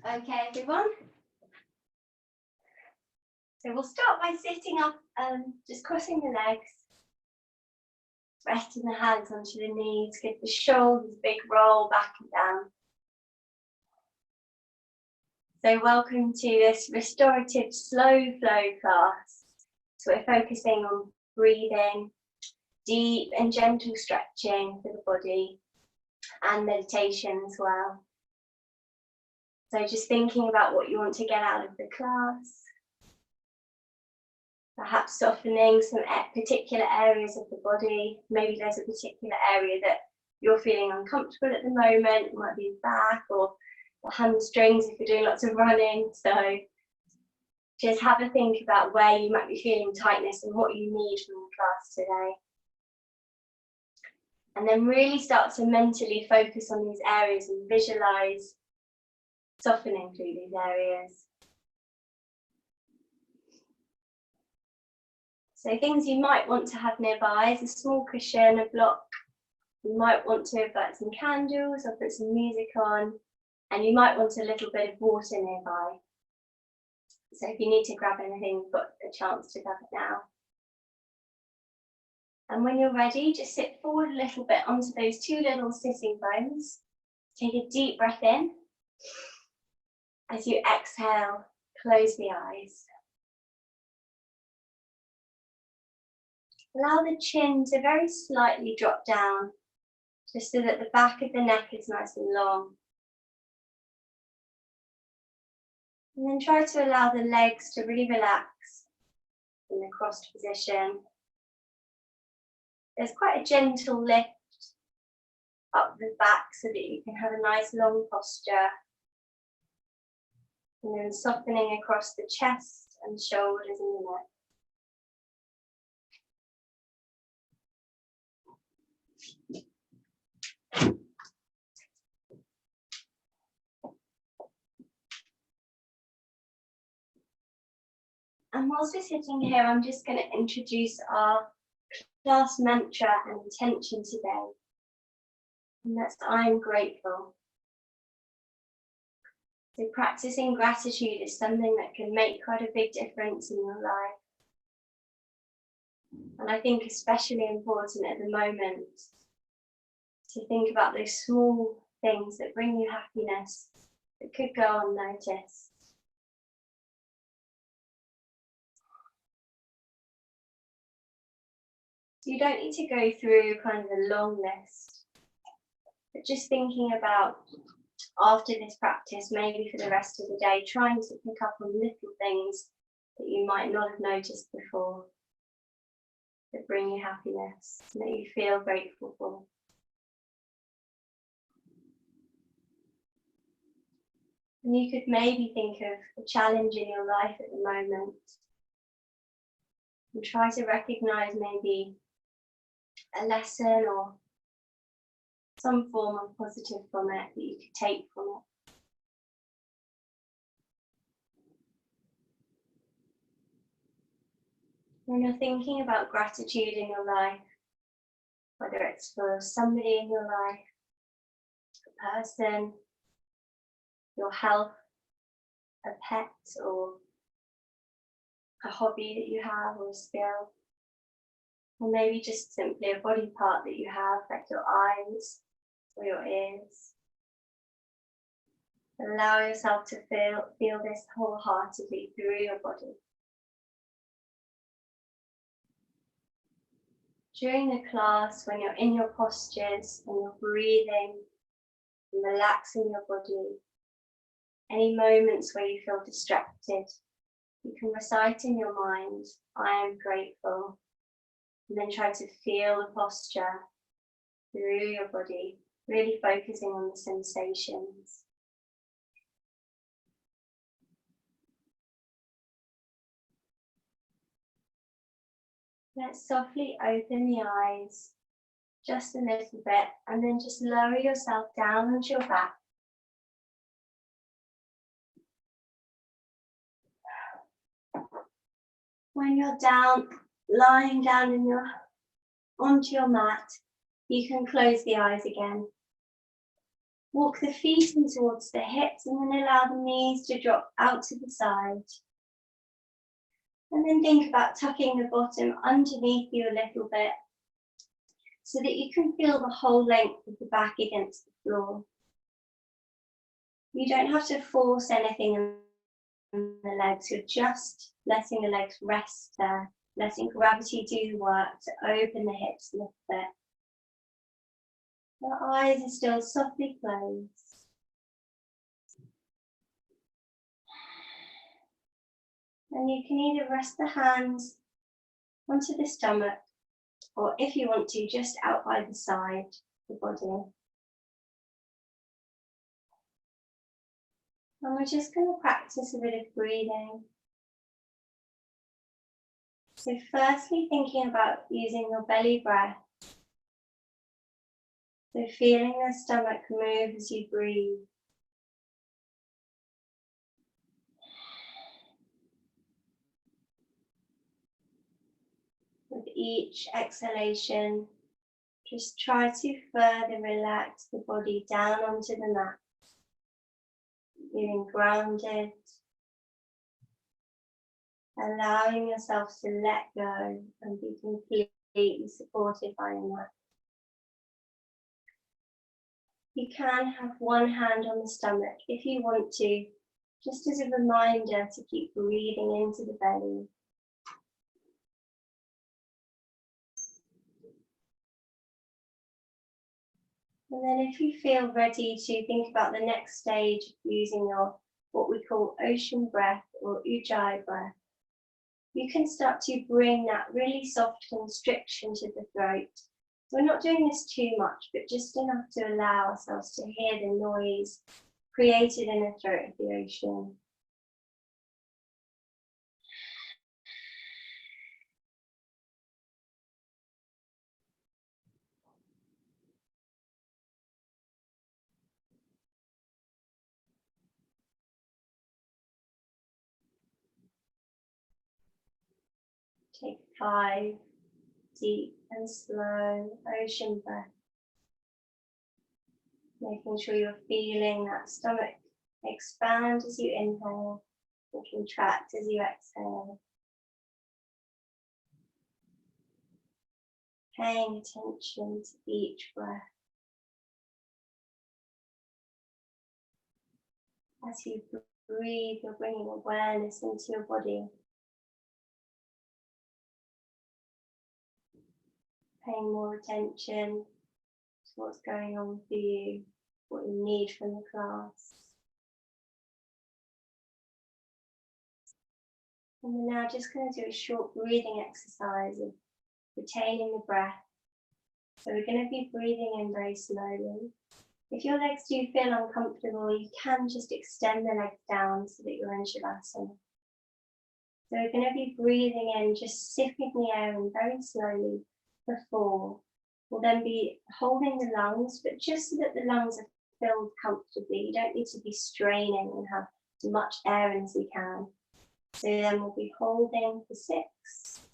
Okay, everyone. So we'll start by sitting up, just crossing the legs, resting the hands onto the knees, give the shoulders a big roll back and down. So welcome to this restorative slow flow class. So we're focusing on breathing, deep and gentle stretching for the body, and meditation as well. So just thinking about what you want to get out of the class. Perhaps softening some particular areas of the body. Maybe there's a particular area that you're feeling uncomfortable at the moment. It might be the back or the hamstrings if you're doing lots of running. So just have a think about where you might be feeling tightness and what you need from the class today. And then really start to mentally focus on these areas and visualize softening through these areas. So things you might want to have nearby is a small cushion, a block. You might want to have got some candles or put some music on, and you might want a little bit of water nearby. So if you need to grab anything, you've got a chance to grab it now. And when you're ready, just sit forward a little bit onto those two little sitting bones. Take a deep breath in. As you exhale, close the eyes. Allow the chin to very slightly drop down, just so that the back of the neck is nice and long. And then try to allow the legs to really relax in the crossed position. There's quite a gentle lift up the back so that you can have a nice long posture. And then softening across the chest and shoulders and the neck. And whilst we're sitting here, I'm just going to introduce our class mantra and intention today. And that's I'm grateful. So practicing gratitude is something that can make quite a big difference in your life. And I think especially important at the moment to think about those small things that bring you happiness that could go unnoticed. So you don't need to go through kind of a long list, but just thinking about after this practice, maybe for the rest of the day, trying to pick up on little things that you might not have noticed before that bring you happiness, that you feel grateful for. And you could maybe think of a challenge in your life at the moment and try to recognize maybe a lesson or some form of positive from it that you could take from it. When you're thinking about gratitude in your life, whether it's for somebody in your life, a person, your health, a pet, or a hobby that you have, or a skill, or maybe just simply a body part that you have, like your eyes or your ears. Allow yourself to feel this wholeheartedly through your body. During the class, when you're in your postures and you're breathing and relaxing your body, any moments where you feel distracted, you can recite in your mind, I am grateful, and then try to feel the posture through your body, really focusing on the sensations. Let's softly open the eyes just a little bit and then just lower yourself down onto your back. When you're down, lying down onto your mat, you can close the eyes again. Walk the feet in towards the hips and then allow the knees to drop out to the side. And then think about tucking the bottom underneath you a little bit so that you can feel the whole length of the back against the floor. You don't have to force anything in the legs, you're just letting the legs rest there, letting gravity do the work to open the hips a little bit. Your eyes are still softly closed. And you can either rest the hands onto the stomach, or if you want to, just out by the side of the body. And we're just going to practice a bit of breathing. So firstly, thinking about using your belly breath. So feeling the stomach move as you breathe. With each exhalation, just try to further relax the body down onto the mat. Feeling grounded. Allowing yourself to let go and be completely supported by your mat. You can have one hand on the stomach if you want to, just as a reminder to keep breathing into the belly. And then if you feel ready to think about the next stage of using your what we call ocean breath or ujjayi breath, you can start to bring that really soft constriction to the throat. We're not doing this too much, but just enough to allow ourselves to hear the noise created in the throat of the ocean. Take 5 deep and slow ocean breaths. Making sure you're feeling that stomach expand as you inhale and contract as you exhale. Paying attention to each breath. As you breathe, you're bringing awareness into your body. Paying more attention to what's going on for you, what you need from the class. And we're now just going to do a short breathing exercise of retaining the breath. So we're going to be breathing in very slowly. If your legs do feel uncomfortable, you can just extend the legs down so that you're in Shavasana. So we're going to be breathing in, just sipping the air in very slowly for 4. We'll then be holding the lungs, but just so that the lungs are filled comfortably. You don't need to be straining and have as much air in as you can. So then we'll be holding for 6,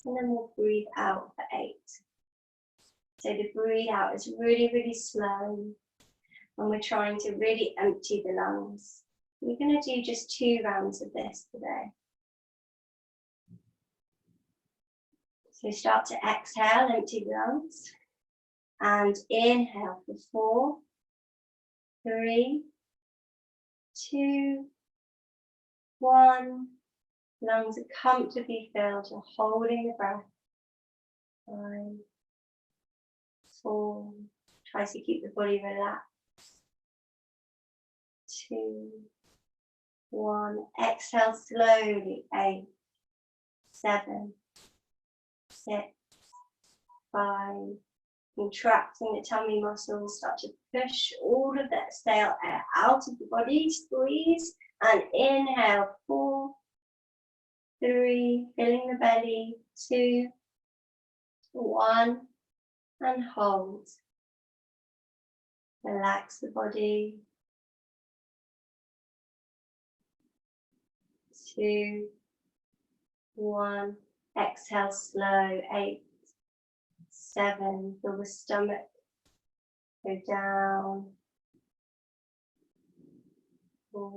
and then we'll breathe out for 8. So the breathe out is really, really slow, and we're trying to really empty the lungs. We're going to do just 2 rounds of this today. So start to exhale, empty the lungs, and inhale for 4, 3, 2, 1. Lungs are comfortably filled, you're holding the breath. 5, 4, try to keep the body relaxed. 2, 1, exhale slowly. 8, 7, 6, 5, contracting the tummy muscles, start to push all of that stale air out of the body, squeeze, and inhale, 4, 3, filling the belly, 2, 1, and hold. Relax the body. 2, 1, exhale slow, 8, 7, feel the stomach go down, 4,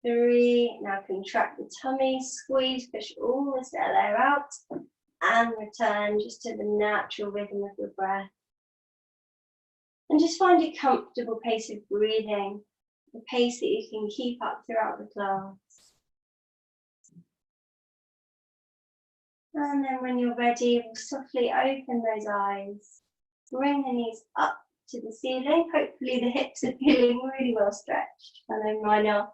3. Now contract the tummy, squeeze, push all the stale air out, and return just to the natural rhythm of your breath. And just find a comfortable pace of breathing, a pace that you can keep up throughout the class. And then when you're ready, we'll softly open those eyes. Bring the knees up to the ceiling. Hopefully the hips are feeling really well stretched. I know mine are.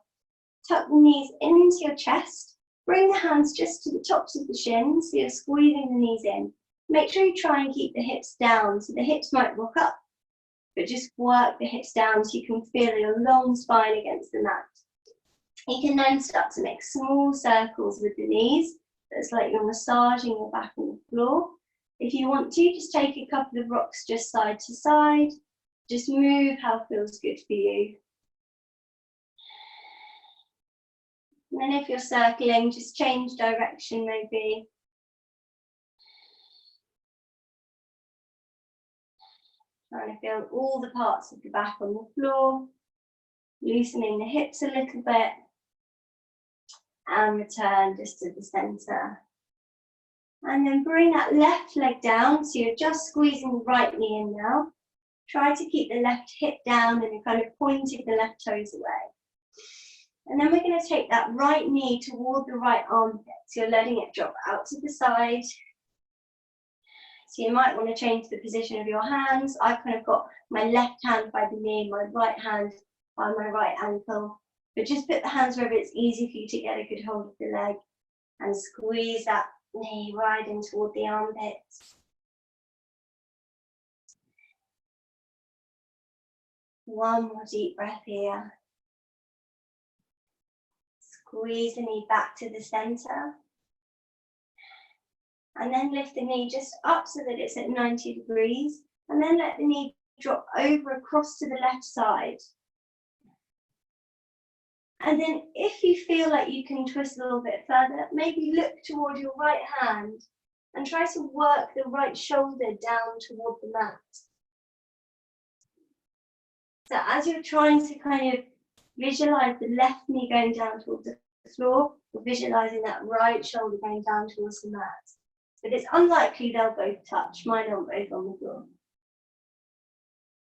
Tuck the knees into your chest. Bring the hands just to the tops of the shins, so you're squeezing the knees in. Make sure you try and keep the hips down, so the hips might rock up, but just work the hips down so you can feel your long spine against the mat. You can then start to make small circles with the knees. It's like you're massaging your back on the floor. If you want to, just take a couple of rocks just side to side. Just move how feels good for you. And then if you're circling, just change direction maybe. Trying to feel all the parts of the back on the floor. Loosening the hips a little bit. And return just to the center. And then bring that left leg down, so you're just squeezing the right knee in now. Try to keep the left hip down and you're kind of pointing the left toes away. And then we're going to take that right knee toward the right armpit, so you're letting it drop out to the side. So you might want to change the position of your hands. I've kind of got my left hand by the knee, my right hand by my right ankle. But just put the hands wherever it's easy for you to get a good hold of the leg and squeeze that knee right in toward the armpits. One more deep breath here. Squeeze the knee back to the center. And then lift the knee just up so that it's at 90 degrees. And then let the knee drop over across to the left side. And then if you feel like you can twist a little bit further, maybe look toward your right hand and try to work the right shoulder down toward the mat. So as you're trying to kind of visualize the left knee going down towards the floor, you're visualizing that right shoulder going down towards the mat. But it's unlikely they'll both touch. Mine aren't both on the floor.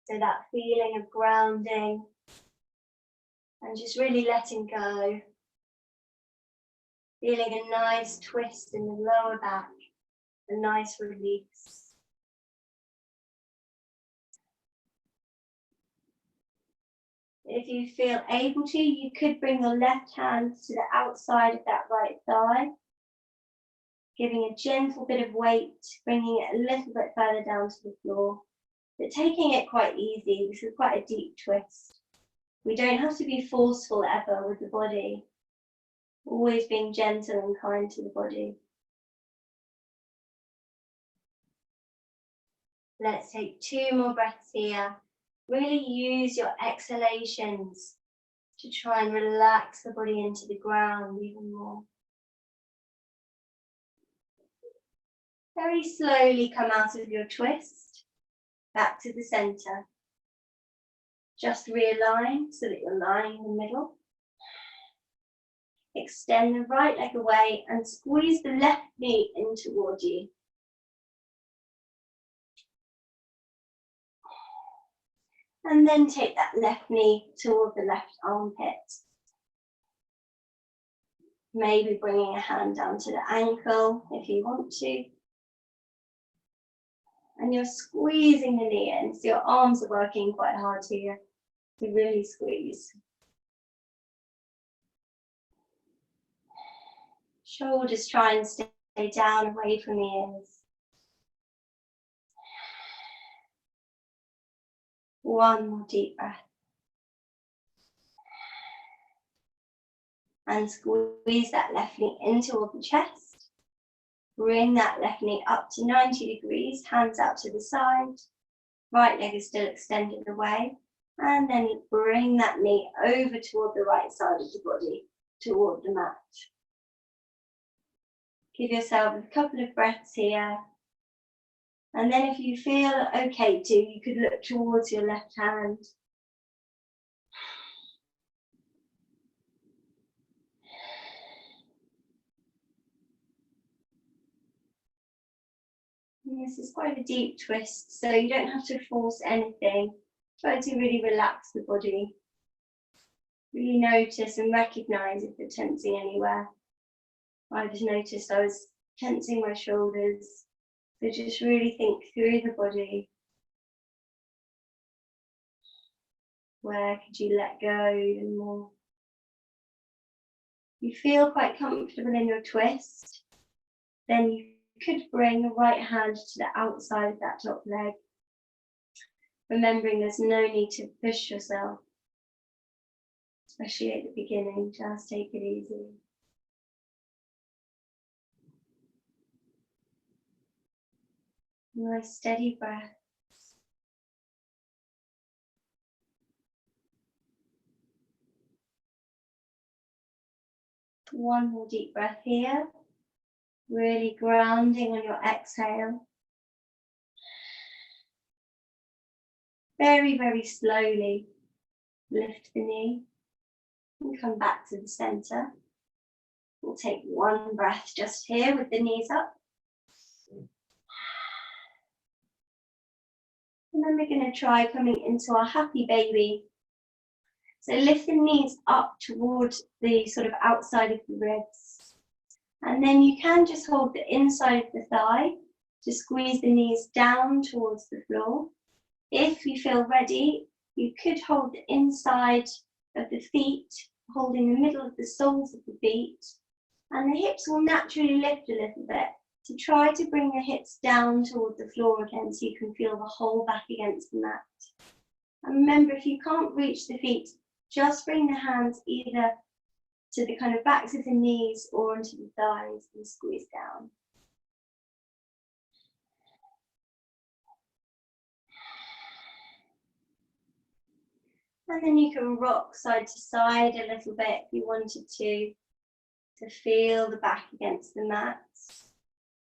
So that feeling of grounding, and just really letting go. Feeling a nice twist in the lower back, a nice release. If you feel able to, you could bring your left hand to the outside of that right thigh, giving a gentle bit of weight, bringing it a little bit further down to the floor, but taking it quite easy. This is quite a deep twist. We don't have to be forceful ever with the body, always being gentle and kind to the body. Let's take 2 more breaths here. Really use your exhalations to try and relax the body into the ground even more. Very slowly come out of your twist, back to the center. Just realign so that you're lying in the middle. Extend the right leg away and squeeze the left knee in towards you. And then take that left knee toward the left armpit. Maybe bringing a hand down to the ankle if you want to. And you're squeezing the knee in, so your arms are working quite hard here to really squeeze. Shoulders try and stay down away from the ears. One more deep breath. And squeeze that left knee in toward the chest. Bring that left knee up to 90 degrees, hands out to the side. Right leg is still extended away. And then bring that knee over toward the right side of the body, toward the mat. Give yourself a couple of breaths here. And then if you feel okay to, you could look towards your left hand. This is quite a deep twist, so you don't have to force anything. Try to really relax the body. Really notice and recognize if you're tensing anywhere. I just noticed I was tensing my shoulders. So just really think through the body. Where could you let go even more? You feel quite comfortable in your twist, then you could bring the right hand to the outside of that top leg. Remembering there's no need to push yourself, especially at the beginning, just take it easy. Nice steady breath. One more deep breath here. Really grounding on your exhale. Very, very slowly lift the knee and come back to the center. We'll take one breath just here with the knees up. And then we're going to try coming into our happy baby. So lift the knees up towards the sort of outside of the ribs. And then you can just hold the inside of the thigh to squeeze the knees down towards the floor. If you feel ready, you could hold the inside of the feet, holding the middle of the soles of the feet. And the hips will naturally lift a little bit. So try to bring the hips down toward the floor again so you can feel the whole back against the mat. And remember, if you can't reach the feet, just bring the hands either to the kind of backs of the knees or onto the thighs and squeeze down. And then you can rock side to side a little bit if you wanted to feel the back against the mat,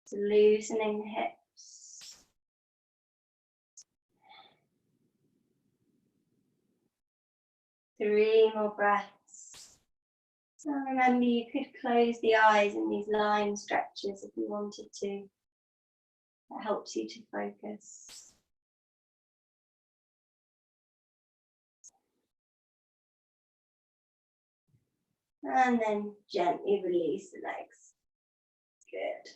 to loosening the hips. Three more breaths. And remember, you could close the eyes in these line stretches if you wanted to. That helps you to focus. And then gently release the legs. Good.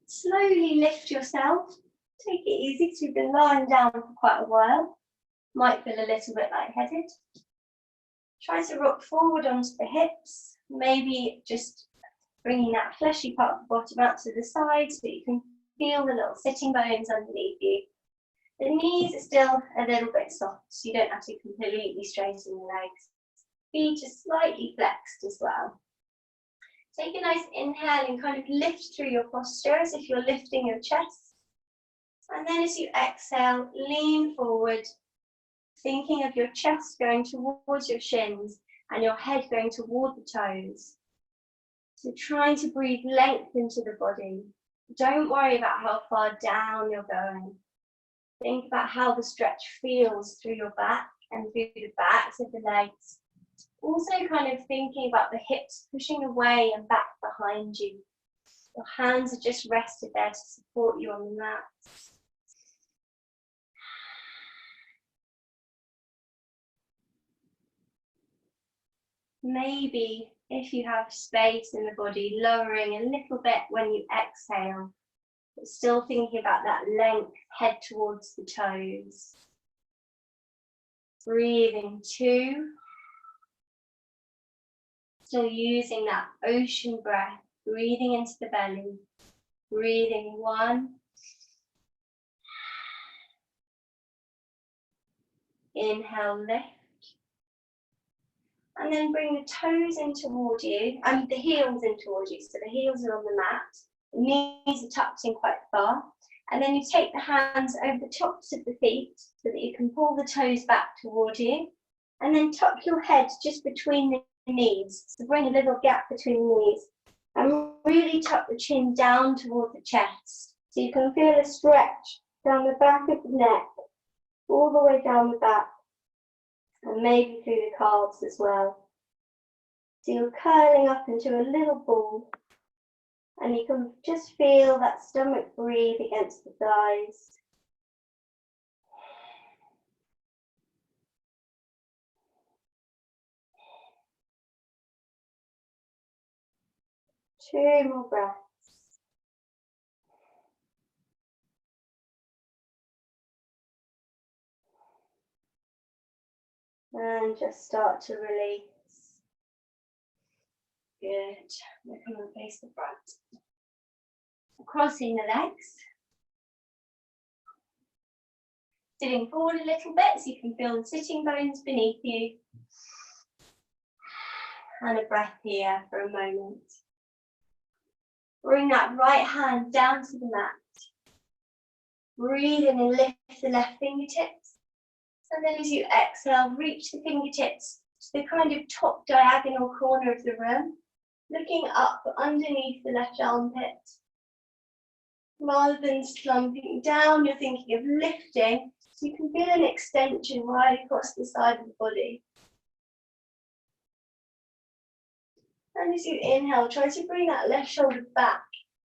Slowly lift yourself. Take it easy because you've been lying down for quite a while. Might feel a little bit lightheaded. Try to rock forward onto the hips. Maybe just bringing that fleshy part of the bottom out to the side so that you can feel the little sitting bones underneath you. The knees are still a little bit soft, so you don't have to completely straighten the legs. Feet are slightly flexed as well. Take a nice inhale and kind of lift through your posture as if you're lifting your chest. And then as you exhale, lean forward, thinking of your chest going towards your shins and your head going toward the toes. So trying to breathe length into the body. Don't worry about how far down you're going. Think about how the stretch feels through your back and through the backs of the legs. Also kind of thinking about the hips pushing away and back behind you. Your hands are just rested there to support you on the mat. Maybe if you have space in the body, lowering a little bit when you exhale, but still thinking about that length, head towards the toes. Breathing 2. Still using that ocean breath, breathing into the belly. Breathing 1. Inhale, lift. And then bring the toes in toward you, and the heels in towards you. So the heels are on the mat, the knees are tucked in quite far. And then you take the hands over the tops of the feet so that you can pull the toes back toward you. And then tuck your head just between the knees. So bring a little gap between the knees. And really tuck the chin down toward the chest. So you can feel a stretch down the back of the neck, all the way down the back. And maybe through the calves as well. So you're curling up into a little ball. And you can just feel that stomach breathe against the thighs. Two more breaths. And just start to release. Good. We're going to face the front. Crossing the legs. Sitting forward a little bit so you can feel the sitting bones beneath you. And a breath here for a moment. Bring that right hand down to the mat. Breathe in and lift the left fingertips. And then as you exhale, reach the fingertips to the kind of top diagonal corner of the room, looking up underneath the left armpit. Rather than slumping down, you're thinking of lifting, so you can feel an extension right across the side of the body. And as you inhale, try to bring that left shoulder back.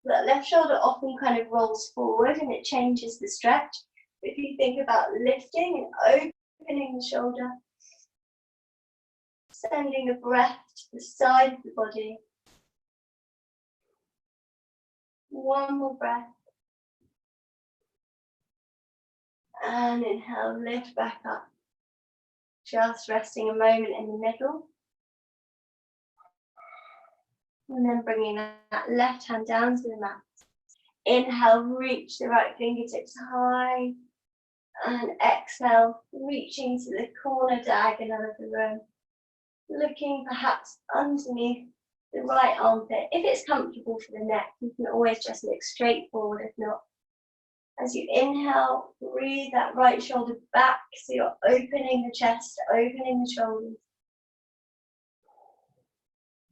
That left shoulder often kind of rolls forward and it changes the stretch. But if you think about lifting and opening the shoulder, sending a breath to the side of the body. One more breath. And inhale, lift back up. Just resting a moment in the middle. And then bringing that left hand down to the mat. Inhale, reach the right fingertips high. And exhale, reaching to the corner diagonal of the room. Looking perhaps underneath the right armpit. If it's comfortable for the neck, you can always just look straight forward if not. As you inhale, breathe that right shoulder back so you're opening the chest, opening the shoulders.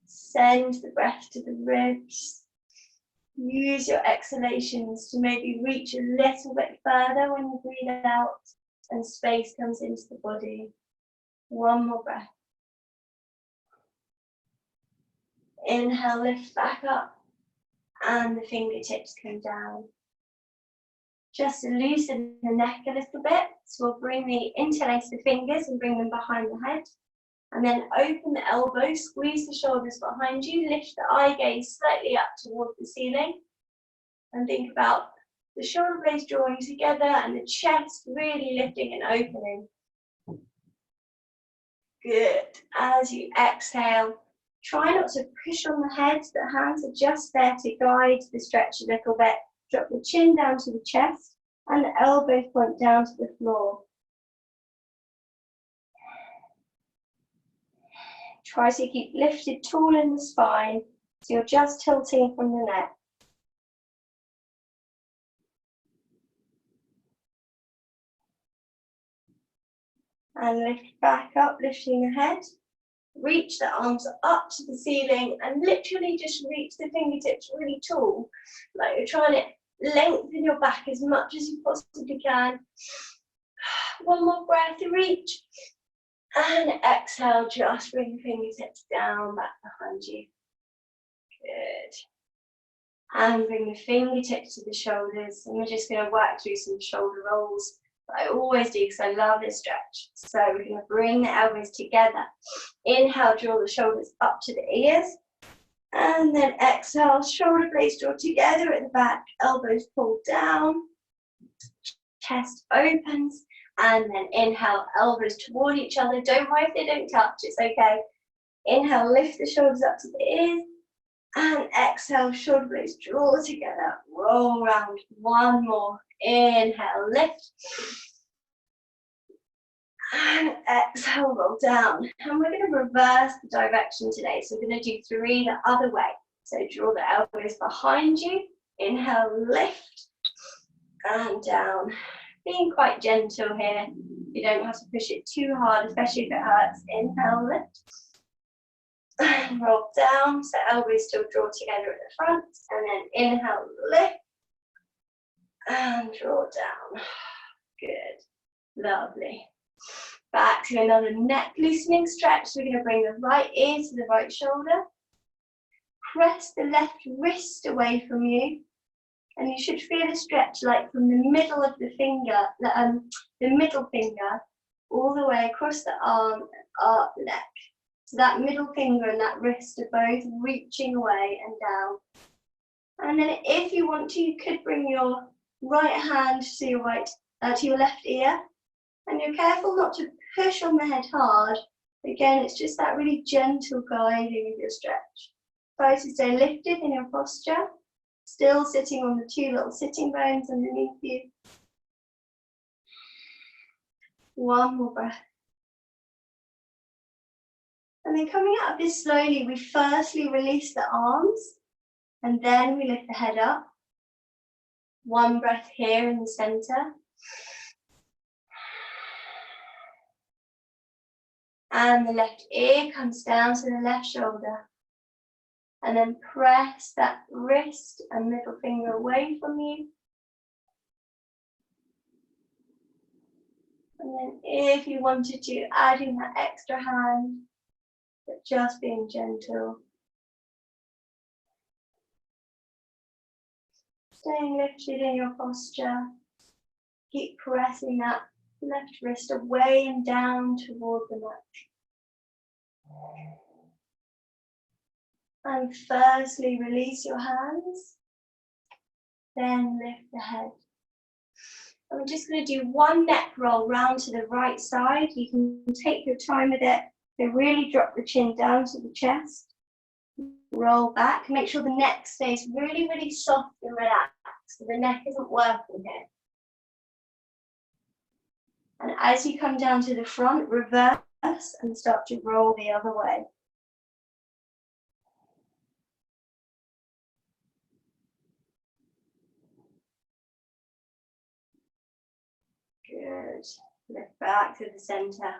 Send the breath to the ribs. Use your exhalations to maybe reach a little bit further when you breathe out and space comes into the body. One more breath. Inhale, lift back up and the fingertips come down. Just to loosen the neck a little bit, so we'll bring the interlace the fingers and bring them behind the head. And then open the elbows, squeeze the shoulders behind you, lift the eye gaze slightly up towards the ceiling. And think about the shoulder blades drawing together and the chest really lifting and opening. Good. As you exhale, try not to push on the head, the hands are just there to guide the stretch a little bit. Drop the chin down to the chest and the elbows point down to the floor. Try to keep lifted tall in the spine, so you're just tilting from the neck. And lift back up, lifting the head. Reach the arms up to the ceiling and literally just reach the fingertips really tall. Like you're trying to lengthen your back as much as you possibly can. One more breath, reach. And exhale, just bring the fingertips down, back behind you. Good. And bring the fingertips to the shoulders. And we're just going to work through some shoulder rolls. I always do because I love this stretch. So we're going to bring the elbows together. Inhale, draw the shoulders up to the ears. And then exhale, shoulder blades draw together at the back. Elbows pull down. Chest opens. And then inhale, elbows toward each other. Don't worry if they don't touch, it's okay. Inhale, lift the shoulders up to the ears. And exhale, shoulder blades draw together. Roll round. One more. Inhale, lift. And exhale, roll down. And we're going to reverse the direction today. So we're going to do 3 the other way. So draw the elbows behind you. Inhale, lift. And down. Being quite gentle here. You don't have to push it too hard, especially if it hurts. Inhale, lift. And roll down. So elbows still draw together at the front. And then inhale, lift. And draw down. Good. Lovely. Back to another neck loosening stretch. So we're going to bring the right ear to the right shoulder. press the left wrist away from you. And you should feel a stretch like from the middle of the finger, the middle finger, all the way across the arm, up the neck. So that middle finger and that wrist are both reaching away and down. And then if you want to, you could bring your right hand to your left ear. And you're careful not to push on the head hard. Again, it's just that really gentle guiding of your stretch. Try to stay lifted in your posture. Still sitting on the two little sitting bones underneath you. One more breath. And then coming out of this slowly, we firstly release the arms and then we lift the head up. One breath here in the center. And the left ear comes down to the left shoulder. And then press that wrist and middle finger away from you. And then if you wanted to, add in that extra hand, but just being gentle. Staying lifted in your posture. Keep pressing that left wrist away and down toward the mat. And firstly, release your hands, then lift the head. And we're just going to do one neck roll round to the right side. You can take your time with it. So really drop the chin down to the chest. Roll back. Make sure the neck stays really, really soft and relaxed. So the neck isn't working here. And as you come down to the front, reverse and start to roll the other way. Good. Lift back to the center.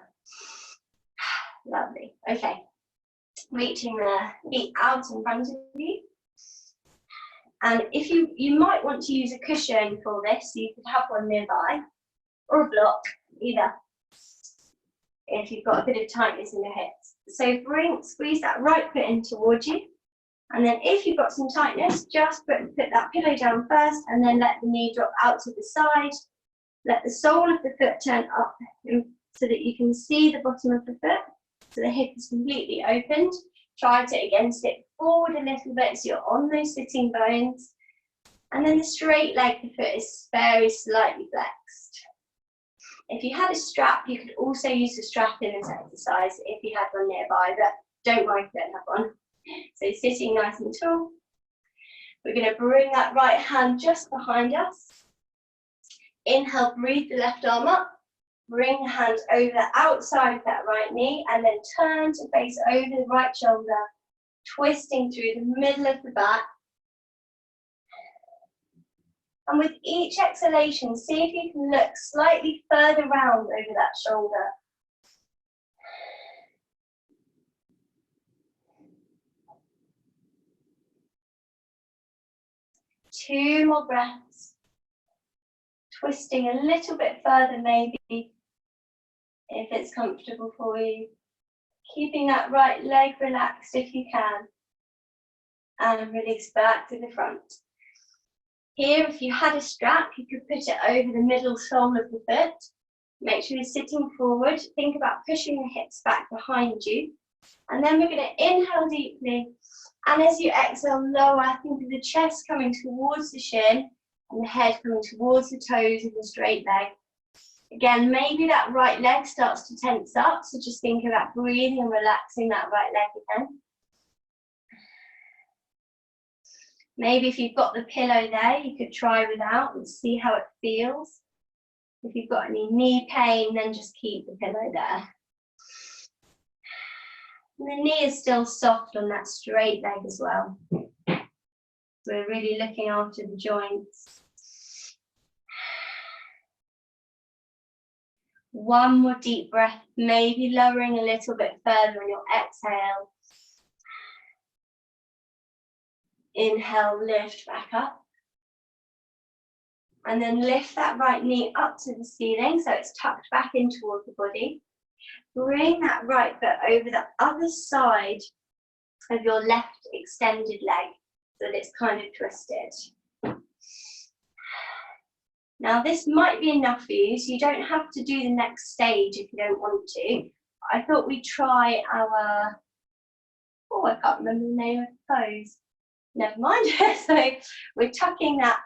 Lovely. Okay. Reaching the feet out in front of you. And if you might want to use a cushion for this, so you could have one nearby, or a block, either, if you've got a bit of tightness in your hips. So squeeze that right foot in towards you. And then if you've got some tightness, just put that pillow down first and then let the knee drop out to the side. Let the sole of the foot turn up so that you can see the bottom of the foot. So the hip is completely opened. Try to again sit forward a little bit so you're on those sitting bones. And then the straight leg, the foot is very slightly flexed. If you had a strap, you could also use the strap in this exercise if you had one nearby, but don't worry if you don't have one. So sitting nice and tall. We're going to bring that right hand just behind us. Inhale, breathe the left arm up. Bring the hand over the outside of that right knee and then turn to face over the right shoulder, twisting through the middle of the back. And with each exhalation, see if you can look slightly further round over that shoulder. Two more breaths. Twisting a little bit further maybe, if it's comfortable for you. Keeping that right leg relaxed if you can. And release back to the front. Here, if you had a strap, you could put it over the middle sole of the foot. Make sure you're sitting forward. Think about pushing the hips back behind you. And then we're going to inhale deeply. And as you exhale, lower. Think of the chest coming towards the shin and the head coming towards the toes of the straight leg. Again, maybe that right leg starts to tense up. So just think about breathing and relaxing that right leg again. Maybe if you've got the pillow there, you could try without and see how it feels. If you've got any knee pain, then just keep the pillow there. And the knee is still soft on that straight leg as well. We're really looking after the joints. One more deep breath, maybe lowering a little bit further on your exhale. Inhale, lift back up. And then lift that right knee up to the ceiling so it's tucked back in toward the body. Bring that right foot over the other side of your left extended leg so that it's kind of twisted. Now this might be enough for you, so you don't have to do the next stage if you don't want to. I thought we'd try our, I can't remember the name of the pose. Never mind. So we're tucking that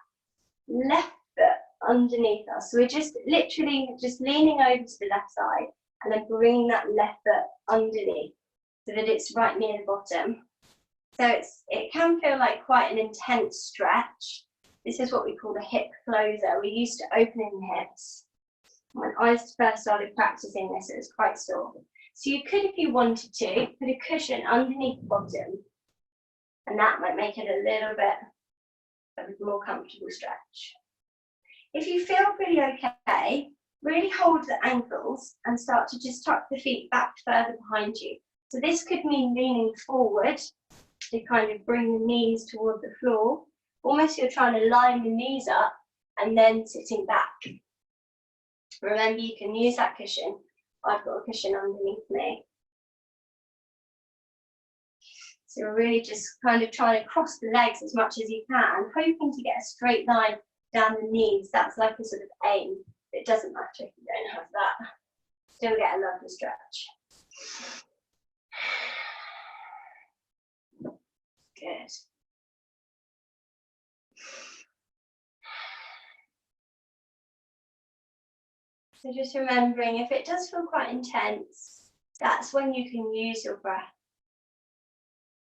left foot underneath us. So we're just literally just leaning over to the left side and then bringing that left foot underneath so that it's right near the bottom. So it can feel like quite an intense stretch. This is what we call the hip closer. We're used to opening the hips. When I first started practicing this, it was quite sore. So you could, if you wanted to, put a cushion underneath the bottom, and that might make it a little bit of a more comfortable stretch. If you feel pretty okay, really hold the ankles and start to just tuck the feet back further behind you. So this could mean leaning forward to kind of bring the knees toward the floor. Almost you're trying to line the knees up and then sitting back. Remember, you can use that cushion. I've got a cushion underneath me. So you're really just kind of trying to cross the legs as much as you can, hoping to get a straight line down the knees. That's like a sort of aim. It doesn't matter if you don't have that. Still get a lovely stretch. Good. So just remembering, if it does feel quite intense, that's when you can use your breath.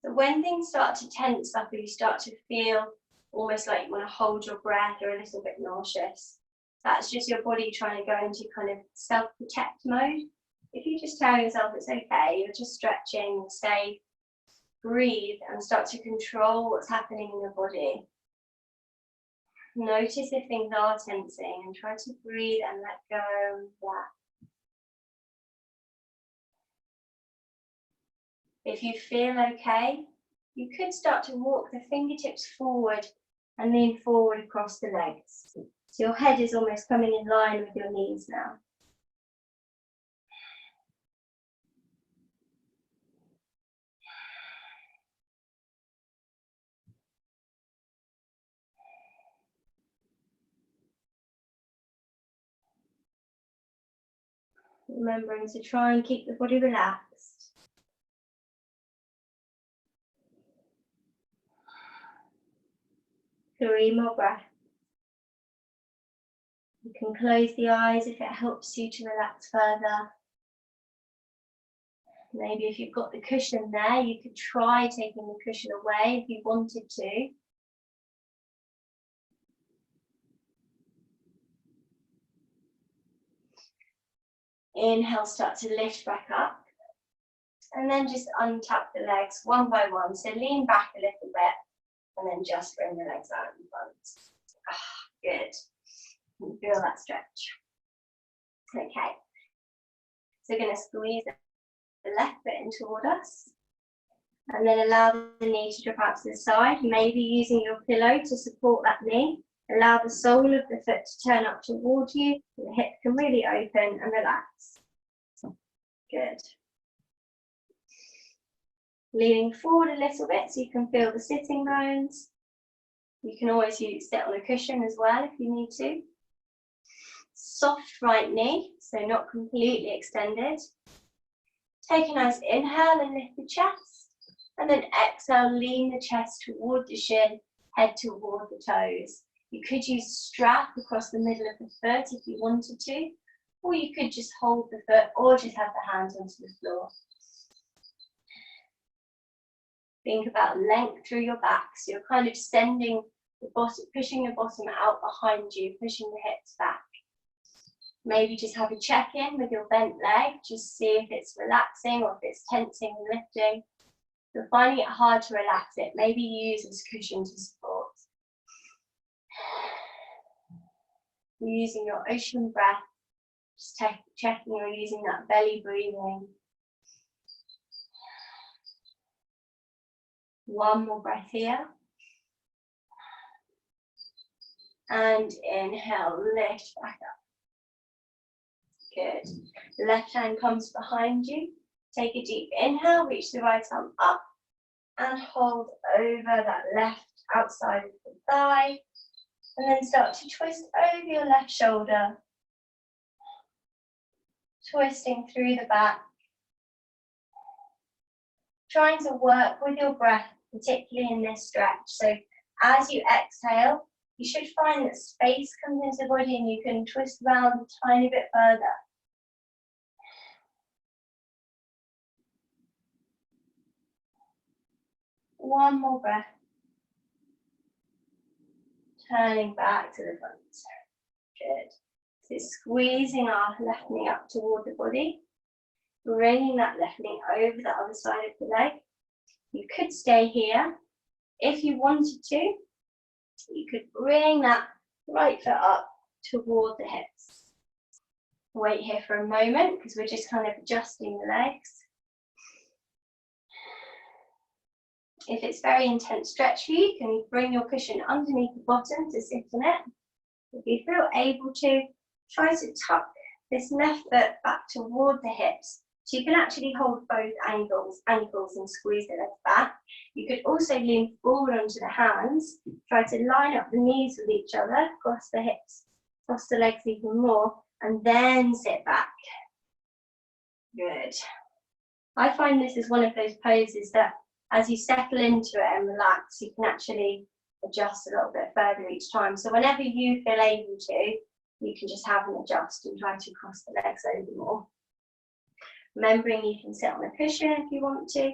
So when things start to tense up or you start to feel almost like you want to hold your breath or a little bit nauseous, that's just your body trying to go into kind of self-protect mode. If you just tell yourself it's okay, you're just stretching, you're safe, breathe and start to control what's happening in your body. Notice if things are tensing and try to breathe and let go of that. If you feel okay, you could start to walk the fingertips forward and lean forward across the legs. So your head is almost coming in line with your knees now. Remembering to try and keep the body relaxed. 3 more breaths. You can close the eyes if it helps you to relax further. Maybe if you've got the cushion there, you could try taking the cushion away if you wanted to. Inhale, start to lift back up. And then just untuck the legs one by one. So lean back a little bit and then just bring the legs out in front. Good. You feel that stretch. Okay. So we're going to squeeze the left foot in toward us. And then allow the knee to drop out to the side, maybe using your pillow to support that knee. Allow the sole of the foot to turn up towards you. The hip can really open and relax. Good. Leaning forward a little bit so you can feel the sitting bones. You can always sit on a cushion as well if you need to. Soft right knee, so not completely extended. Take a nice inhale and lift the chest. And then exhale, lean the chest toward the shin, head toward the toes. You could use a strap across the middle of the foot if you wanted to, or you could just hold the foot or just have the hands onto the floor. Think about length through your back, so you're kind of sending the bottom, pushing the bottom out behind you, pushing the hips back. Maybe just have a check-in with your bent leg, just see if it's relaxing or if it's tensing and lifting. If you're finding it hard to relax it, maybe use this cushion to support. Using your ocean breath, just checking you're using that belly breathing. One more breath here. And inhale, lift back up. Good. The left hand comes behind you. Take a deep inhale, reach the right arm up. and hold over that left outside of the thigh, and then start to twist over your left shoulder, twisting through the back, trying to work with your breath, particularly in this stretch. So as you exhale, you should find that space comes into the body and you can twist around a tiny bit further. One more breath. Turning back to the front. Good. So squeezing our left knee up toward the body, bringing that left knee over the other side of the leg. You could stay here. If you wanted to, you could bring that right foot up toward the hips. Wait here for a moment because we're just kind of adjusting the legs. If it's very intense stretch for you, you can bring your cushion underneath the bottom to sit in it. If you feel able to, try to tuck this left foot back toward the hips. So you can actually hold both ankles and squeeze the legs back. You could also lean forward onto the hands, try to line up the knees with each other, cross the hips, cross the legs even more, and then sit back. Good. I find this is one of those poses that as you settle into it and relax, you can actually adjust a little bit further each time. So whenever you feel able to, you can just have an adjust and try to cross the legs over more. Remembering you can sit on a cushion if you want to.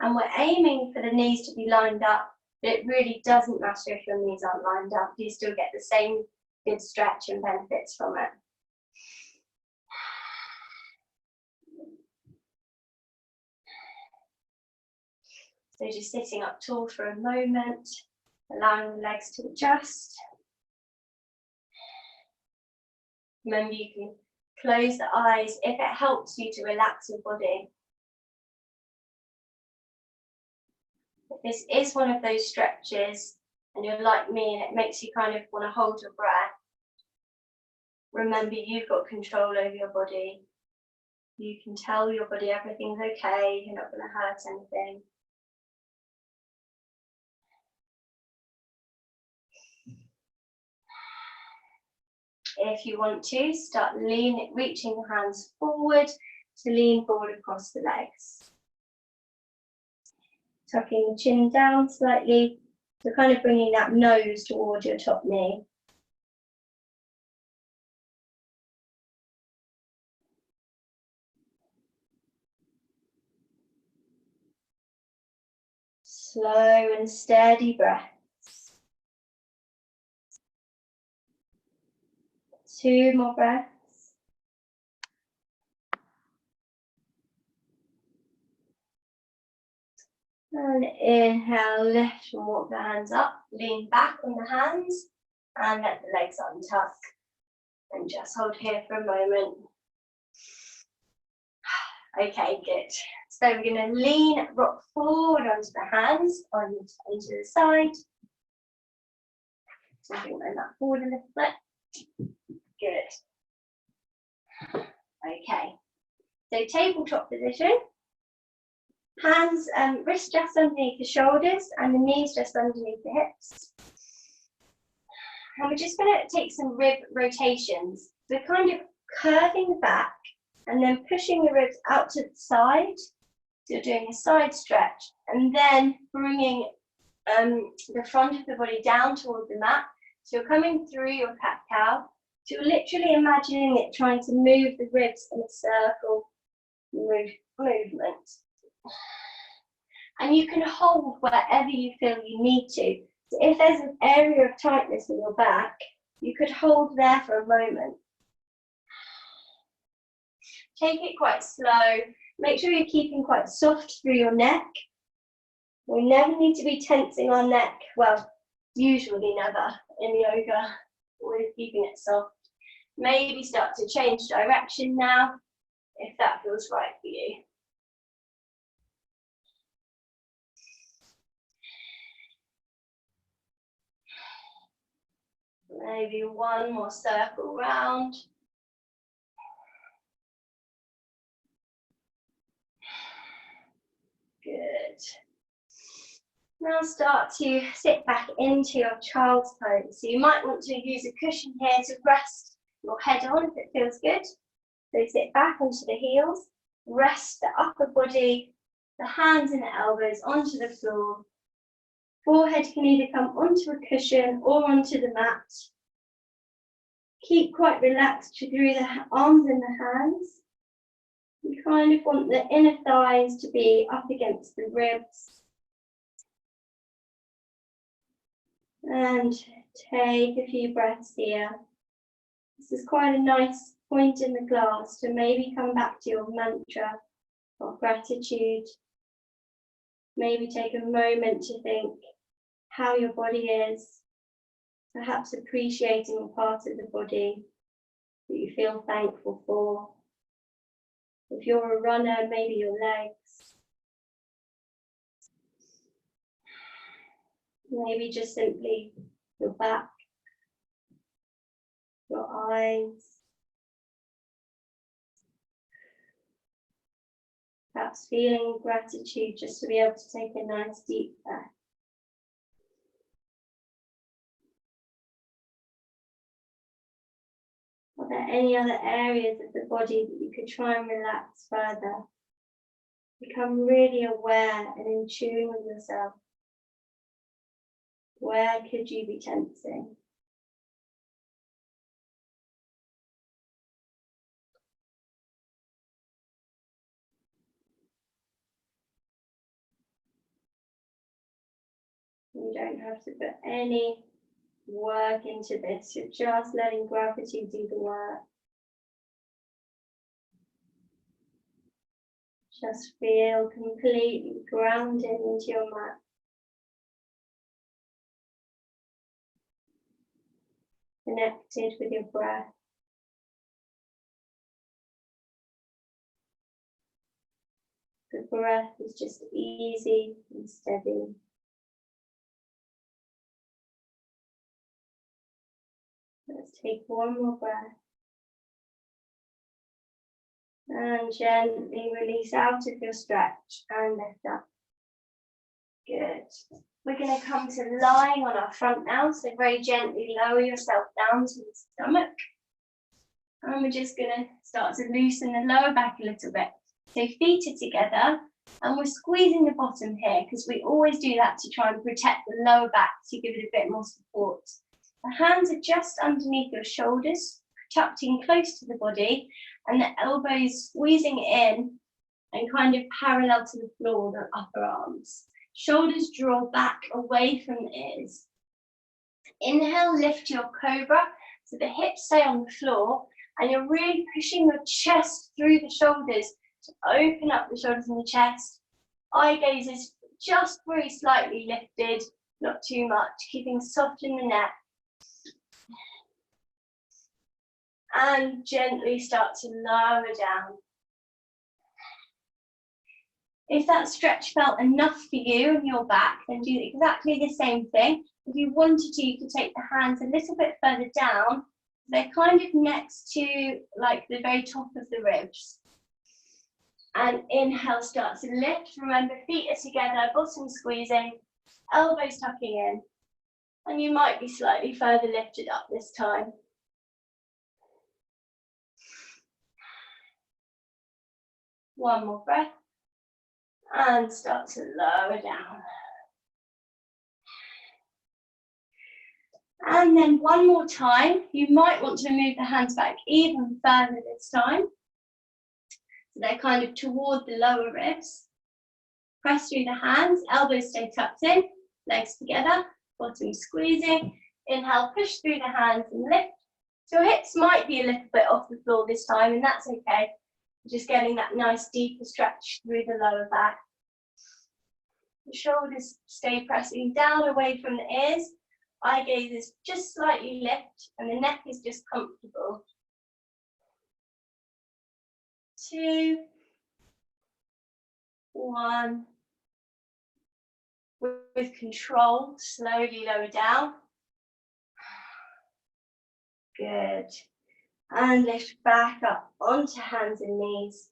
And we're aiming for the knees to be lined up, but it really doesn't matter if your knees aren't lined up. You still get the same good stretch and benefits from it. So just sitting up tall for a moment, allowing the legs to adjust. Remember, you can close the eyes if it helps you to relax your body. If this is one of those stretches and you're like me and it makes you kind of want to hold your breath, remember you've got control over your body. You can tell your body everything's okay, you're not going to hurt anything. If you want to, start reaching the hands forward to lean forward across the legs. Tucking the chin down slightly, so kind of bringing that nose towards your top knee. Slow and steady breaths. 2 more breaths. And inhale, lift and walk the hands up. Lean back on the hands and let the legs untuck. And just hold here for a moment. Okay, good. So we're going to lean, rock forward onto the hands, onto the side. So bring that forward a little bit. Good. Okay. So tabletop position. Hands, wrists just underneath the shoulders and the knees just underneath the hips. And we're just going to take some rib rotations. We're kind of curving the back and then pushing the ribs out to the side. So you're doing a side stretch and then bringing the front of the body down toward the mat. So you're coming through your cat-cow. So you're literally imagining it trying to move the ribs in a circle movement. And you can hold wherever you feel you need to. So if there's an area of tightness in your back, you could hold there for a moment. Take it quite slow. Make sure you're keeping quite soft through your neck. We never need to be tensing our neck. Well, usually never in yoga. We're keeping it soft. Maybe start to change direction now, if that feels right for you. Maybe one more circle round. Good. Now start to sit back into your child's pose. So you might want to use a cushion here to rest your head on if it feels good. So sit back onto the heels, rest the upper body, the hands and the elbows onto the floor. Forehead can either come onto a cushion or onto the mat. Keep quite relaxed through the arms and the hands. You kind of want the inner thighs to be up against the ribs. And take a few breaths here. This is quite a nice point in the class to maybe come back to your mantra of gratitude. Maybe take a moment to think how your body is, perhaps appreciating a part of the body that you feel thankful for. If you're a runner, maybe your legs. Maybe just simply your back, your eyes. Perhaps feeling gratitude just to be able to take a nice deep breath. Are there any other areas of the body that you could try and relax further? Become really aware and in tune with yourself. Where could you be tensing? You don't have to put any work into this. You're just letting gravity do the work. Just feel completely grounded into your mat. Connected with your breath. The breath is just easy and steady. Let's take one more breath. And gently release out of your stretch and lift up. Good. We're going to come to lying on our front now, so very gently lower yourself down to the stomach. And we're just going to start to loosen the lower back a little bit. So feet are together, and we're squeezing the bottom here, because we always do that to try and protect the lower back, to give it a bit more support. The hands are just underneath your shoulders, tucked in close to the body, and the elbows squeezing in and kind of parallel to the floor, the upper arms. Shoulders draw back away from the ears. Inhale, lift your Cobra, so the hips stay on the floor, and you're really pushing your chest through the shoulders to open up the shoulders and the chest. Eye gaze is just very slightly lifted, not too much, keeping soft in the neck. And gently start to lower down. If that stretch felt enough for you in your back, then do exactly the same thing. If you wanted to, you could take the hands a little bit further down. They're kind of next to like the very top of the ribs. And inhale, start to lift. Remember, feet are together, bottom squeezing, elbows tucking in. And you might be slightly further lifted up this time. One more breath. And start to lower down. And then one more time, you might want to move the hands back even further this time. So they're kind of toward the lower ribs. Press through the hands, elbows stay tucked in, legs together, bottom squeezing. Inhale, push through the hands and lift. So your hips might be a little bit off the floor this time, and that's okay. Just getting that nice deeper stretch through the lower back. The shoulders stay pressing down away from the ears. Eye gaze is just slightly lift, and the neck is just comfortable. 2, 1. With control, slowly lower down. Good. And lift back up onto hands and knees.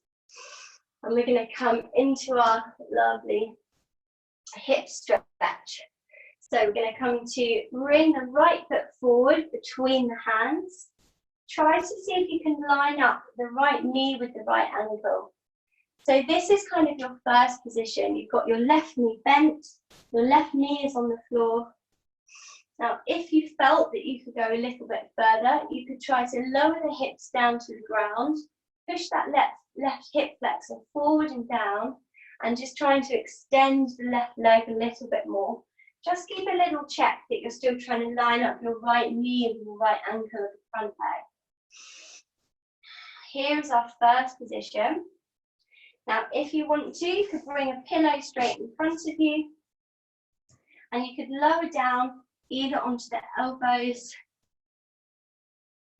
And we're going to come into our lovely hip stretch. So we're going to come to bring the right foot forward between the hands. Try to see if you can line up the right knee with the right ankle. So this is kind of your first position. You've got your left knee bent, your left knee is on the floor. Now, if you felt that you could go a little bit further, you could try to lower the hips down to the ground, push that left hip flexor forward and down, and just trying to extend the left leg a little bit more. Just keep a little check that you're still trying to line up your right knee and your right ankle of the front leg. Here's our first position. Now, if you want to, you could bring a pillow straight in front of you, and you could lower down either onto the elbows,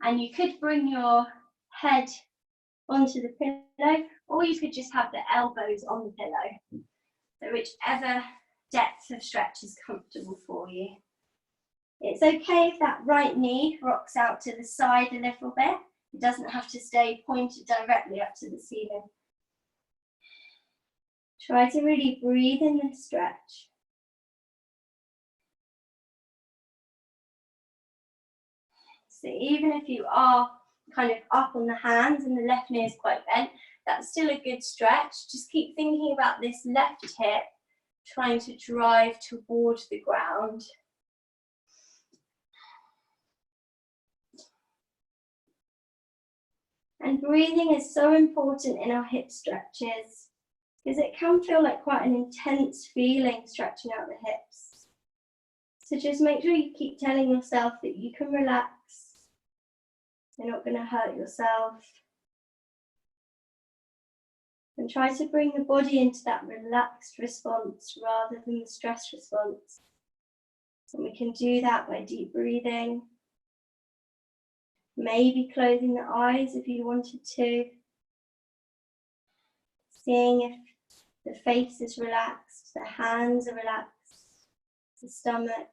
and you could bring your head onto the pillow, or you could just have the elbows on the pillow. So whichever depth of stretch is comfortable for you. It's okay if that right knee rocks out to the side a little bit. It doesn't have to stay pointed directly up to the ceiling. Try to really breathe in this stretch. So even if you are kind of up on the hands and the left knee is quite bent, that's still a good stretch. Just keep thinking about this left hip trying to drive towards the ground. And breathing is so important in our hip stretches because it can feel like quite an intense feeling stretching out the hips. So just make sure you keep telling yourself that you can relax. You're not going to hurt yourself. And try to bring the body into that relaxed response rather than the stress response. And we can do that by deep breathing. Maybe closing the eyes if you wanted to. Seeing if the face is relaxed, the hands are relaxed, the stomach.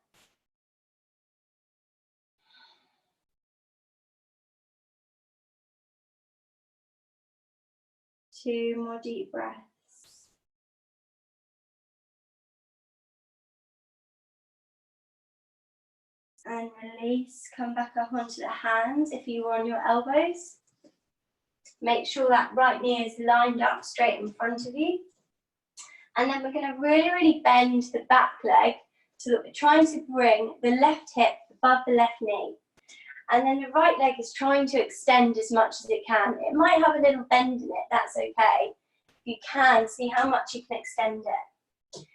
2 more deep breaths. And release, come back up onto the hands if you were on your elbows. Make sure that right knee is lined up straight in front of you. And then we're going to really bend the back leg so that we're trying to bring the left hip above the left knee. And then the right leg is trying to extend as much as it can. It might have a little bend in it, that's okay. You can see how much you can extend it.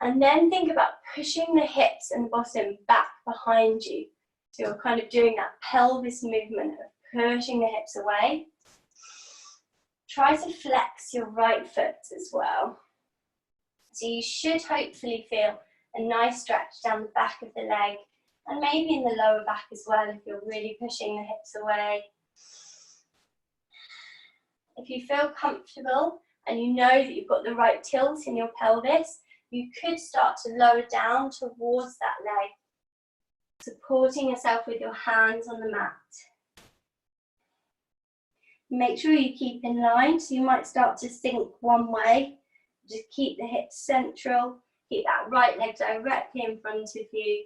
And then think about pushing the hips and bottom back behind you. So you're kind of doing that pelvis movement of pushing the hips away. Try to flex your right foot as well. So you should hopefully feel a nice stretch down the back of the leg and maybe in the lower back as well if you're really pushing the hips away. If you feel comfortable and you know that you've got the right tilt in your pelvis, you could start to lower down towards that leg, supporting yourself with your hands on the mat. Make sure you keep in line, so you might start to sink one way. Just keep the hips central, keep that right leg directly in front of you.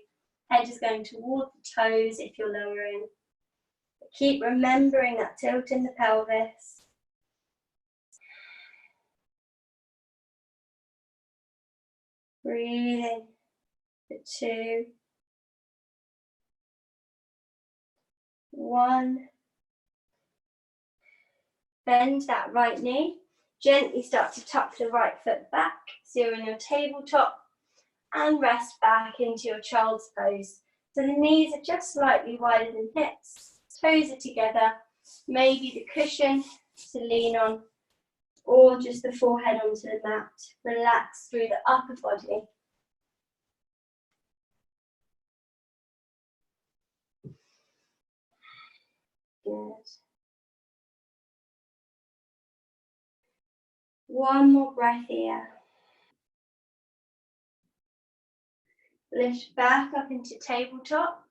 Head is going toward the toes if you're lowering. But keep remembering that tilt in the pelvis. Breathing for 2, 1. Bend that right knee. Gently start to tuck the right foot back. So you're in your tabletop. And rest back into your child's pose. So the knees are just slightly wider than hips. Toes are together. Maybe the cushion to lean on, or just the forehead onto the mat. Relax through the upper body. Good. One more breath here. Lift back up into tabletop.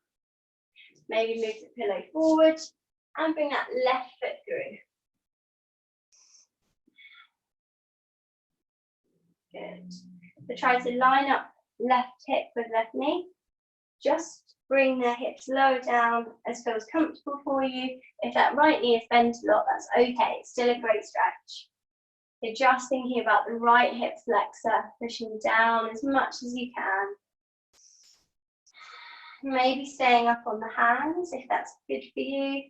Maybe move the pillow forward and bring that left foot through. Good. So try to line up left hip with left knee. Just bring the hips lower down as feels comfortable for you. If that right knee is bent a lot, that's okay. It's still a great stretch. You're just thinking about the right hip flexor, pushing down as much as you can. Maybe staying up on the hands if that's good for you.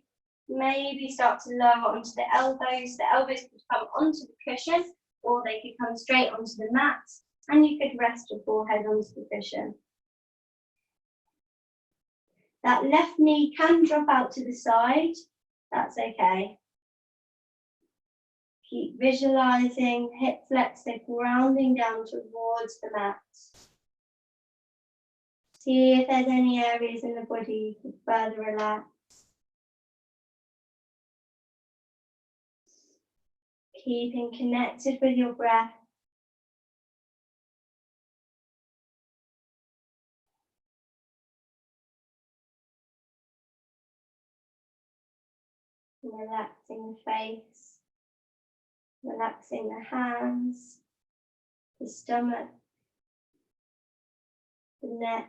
Maybe start to lower onto the elbows. The elbows could come onto the cushion or they could come straight onto the mat, and you could rest your forehead onto the cushion. That left knee can drop out to the side. That's okay. Keep visualizing hip flexor grounding down towards the mat. See if there's any areas in the body you could further relax. Keeping connected with your breath. Relaxing the face, relaxing the hands, the stomach, the neck.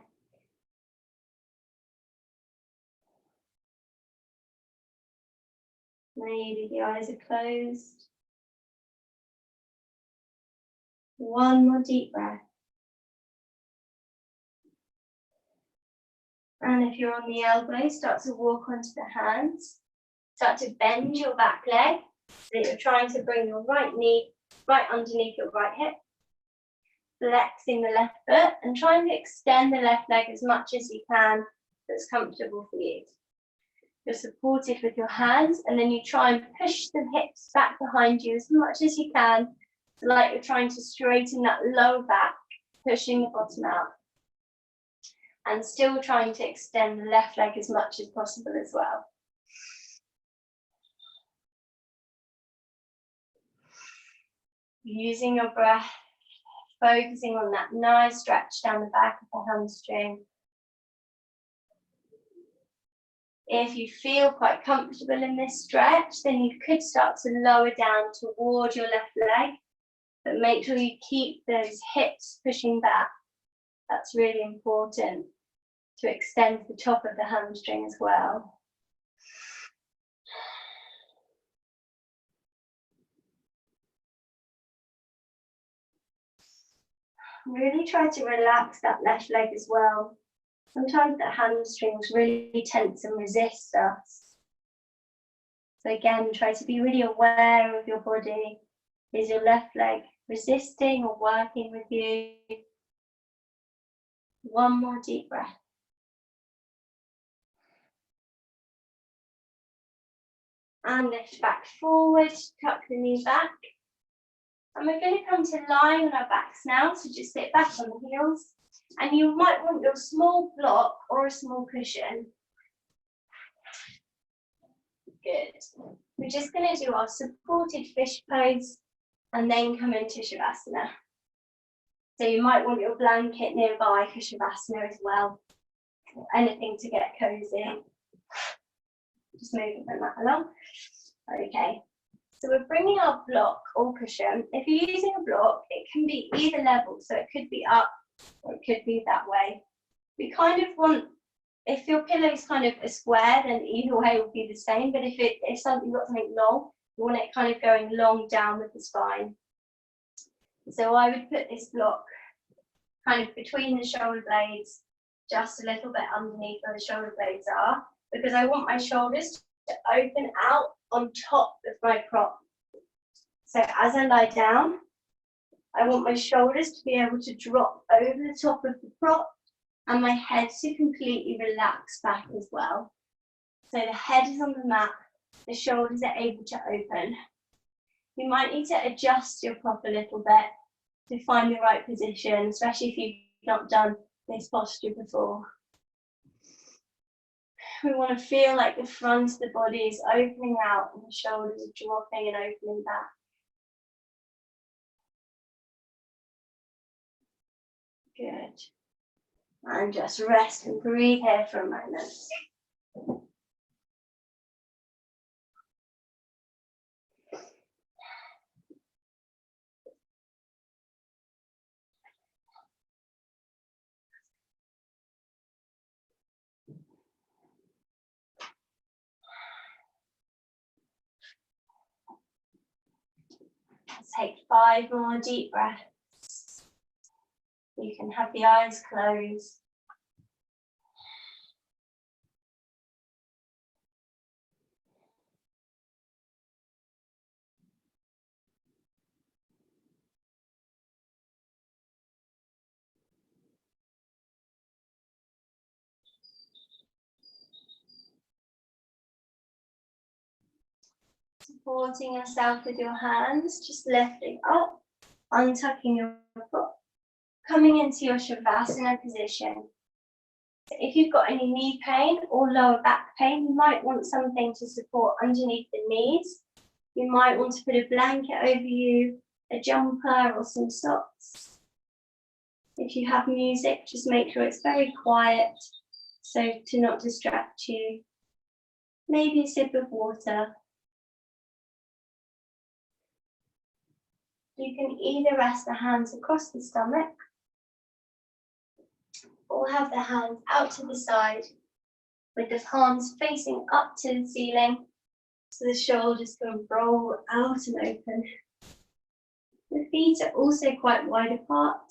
Maybe the eyes are closed. One more deep breath. And if you're on the elbow, start to walk onto the hands. Start to bend your back leg so that you're trying to bring your right knee right underneath your right hip. Flexing the left foot and trying to extend the left leg as much as you can that's comfortable for you. You're supported with your hands, and then you try and push the hips back behind you as much as you can, like you're trying to straighten that lower back, pushing the bottom out. And still trying to extend the left leg as much as possible as well. Using your breath, focusing on that nice stretch down the back of the hamstring. If you feel quite comfortable in this stretch, then you could start to lower down toward your left leg, but make sure you keep those hips pushing back. That's really important to extend the top of the hamstring as well. Really try to relax that left leg as well. Sometimes the hamstrings really tense and resist us. So again, try to be really aware of your body. Is your left leg resisting or working with you? One more deep breath. And lift back forward, tuck the knee back. And we're going to come to lying on our backs now, so just sit back on the heels. And you might want your small block or a small cushion. Good. We're just going to do our supported fish pose and then come into Shavasana. So you might want your blanket nearby for Shavasana as well. Or anything to get cozy. Just moving that along. Okay. So we're bringing our block or cushion. If you're using a block, it can be either level. So it could be up or it could be that way. We kind of want, if your pillow is kind of a square, then either way will be the same. But if you've got something long, you want it kind of going long down with the spine. So I would put this block kind of between the shoulder blades, just a little bit underneath where the shoulder blades are, because I want my shoulders to open out on top of my prop. So as I lie down, I want my shoulders to be able to drop over the top of the prop and my head to completely relax back as well. So the head is on the mat, the shoulders are able to open. You might need to adjust your prop a little bit to find the right position, especially if you've not done this posture before. We want to feel like the front of the body is opening out and the shoulders are dropping and opening back. Good. And just rest and breathe here for a moment. take 5 more deep breaths. You can have the eyes closed. Supporting yourself with your hands, just lifting up, untucking your foot, coming into your Shavasana position. So if you've got any knee pain or lower back pain, you might want something to support underneath the knees. You might want to put a blanket over you, a jumper or some socks. If you have music, just make sure it's very quiet so to not distract you. Maybe a sip of water. You can either rest the hands across the stomach or have the hands out to the side with the palms facing up to the ceiling so the shoulders can roll out and open. The feet are also quite wide apart.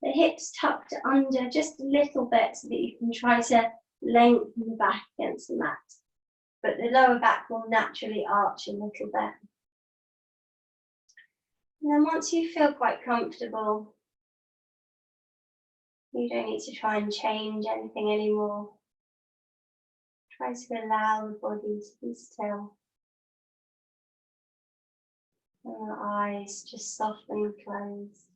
The hips tucked under just a little bit so that you can try to lengthen the back against the mat. But the lower back will naturally arch a little bit. And then once you feel quite comfortable, you don't need to try and change anything anymore. Try to allow the body to be still. And the eyes just soften and close.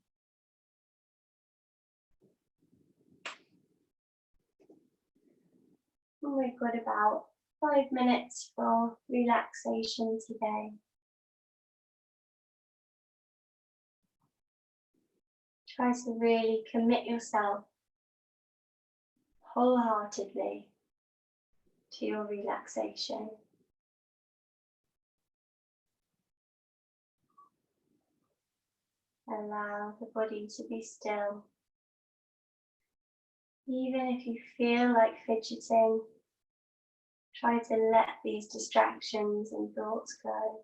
And we've got about 5 minutes for relaxation today. Try to really commit yourself wholeheartedly to your relaxation. Allow the body to be still. Even if you feel like fidgeting, try to let these distractions and thoughts go.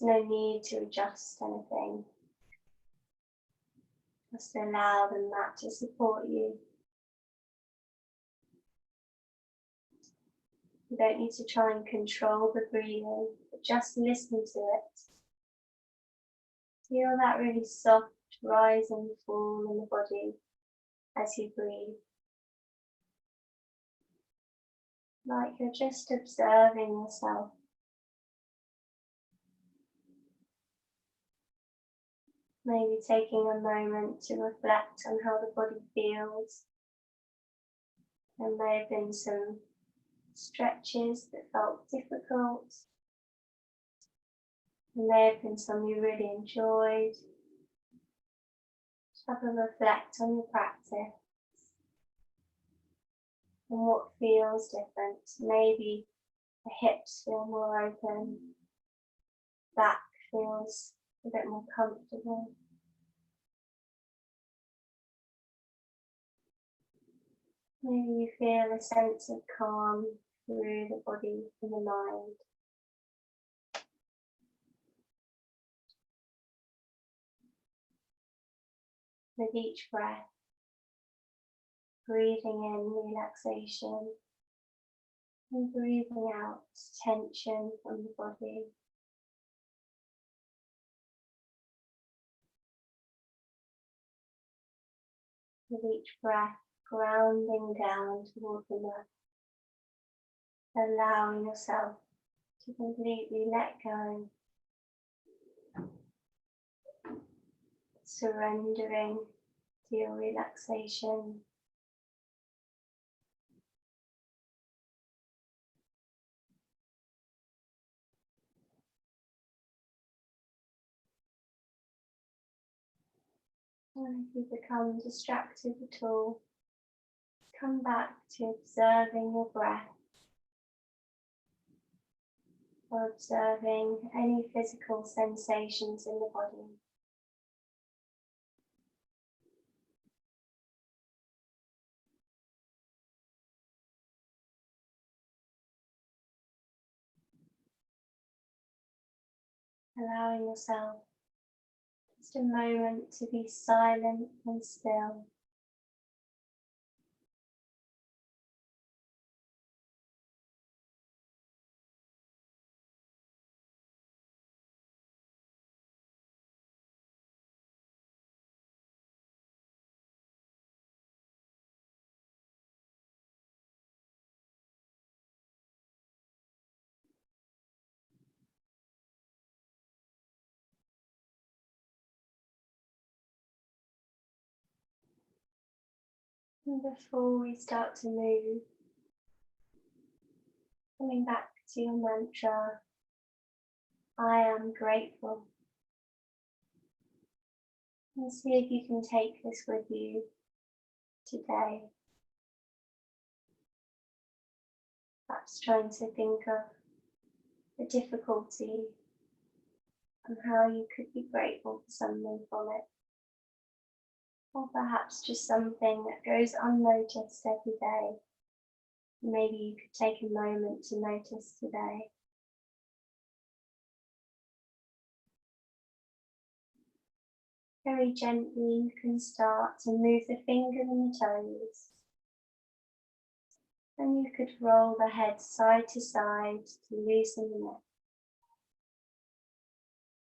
There's no need to adjust anything. Just allow the mat to support you. You don't need to try and control the breathing, but just listen to it. Feel that really soft rise and fall in the body as you breathe. Like you're just observing yourself. Maybe taking a moment to reflect on how the body feels. There may have been some stretches that felt difficult. There may have been some you really enjoyed. Just have a reflect on your practice and what feels different. Maybe the hips feel more open, back feels a bit more comfortable. Maybe you feel a sense of calm through the body and the mind. With each breath, breathing in relaxation and breathing out tension from the body. With each breath, grounding down toward the mat, allowing yourself to completely let go, surrendering to your relaxation. And if you become distracted at all, come back to observing your breath or observing any physical sensations in the body. allowing yourself just a moment to be silent and still. And before we start to move, coming back to your mantra, I am grateful. And see if you can take this with you today. Perhaps trying to think of the difficulty and how you could be grateful for something from it. Or perhaps just something that goes unnoticed every day. Maybe you could take a moment to notice today. Very gently you can start to move the fingers and the toes. And you could roll the head side to side to loosen the neck.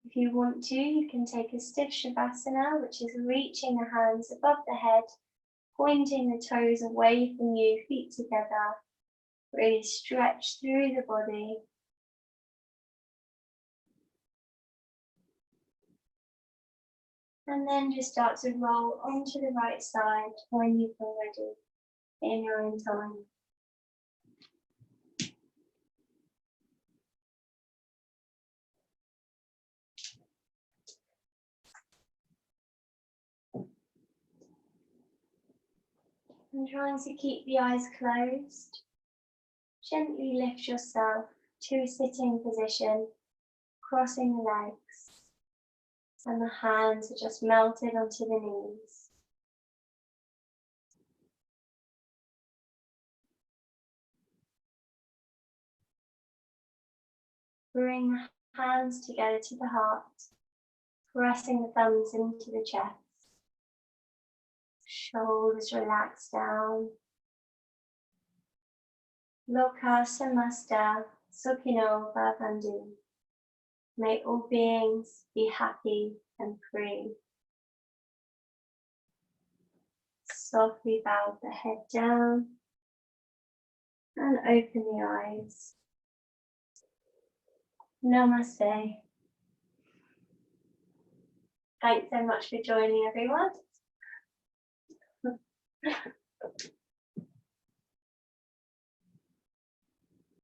If you want to, you can take a stiff Shavasana, which is reaching the hands above the head, pointing the toes away from you, feet together. Really stretch through the body. And then just start to roll onto the right side when you feel ready in your own time. And trying to keep the eyes closed, gently lift yourself to a sitting position, crossing the legs, and the hands are just melted onto the knees. Bring the hands together to the heart, pressing the thumbs into the chest. Shoulders relax down. Loka samasta sukhino bhavantu. May all beings be happy and free. Softly bow the head down and open the eyes. Namaste. Thanks so much for joining, everyone.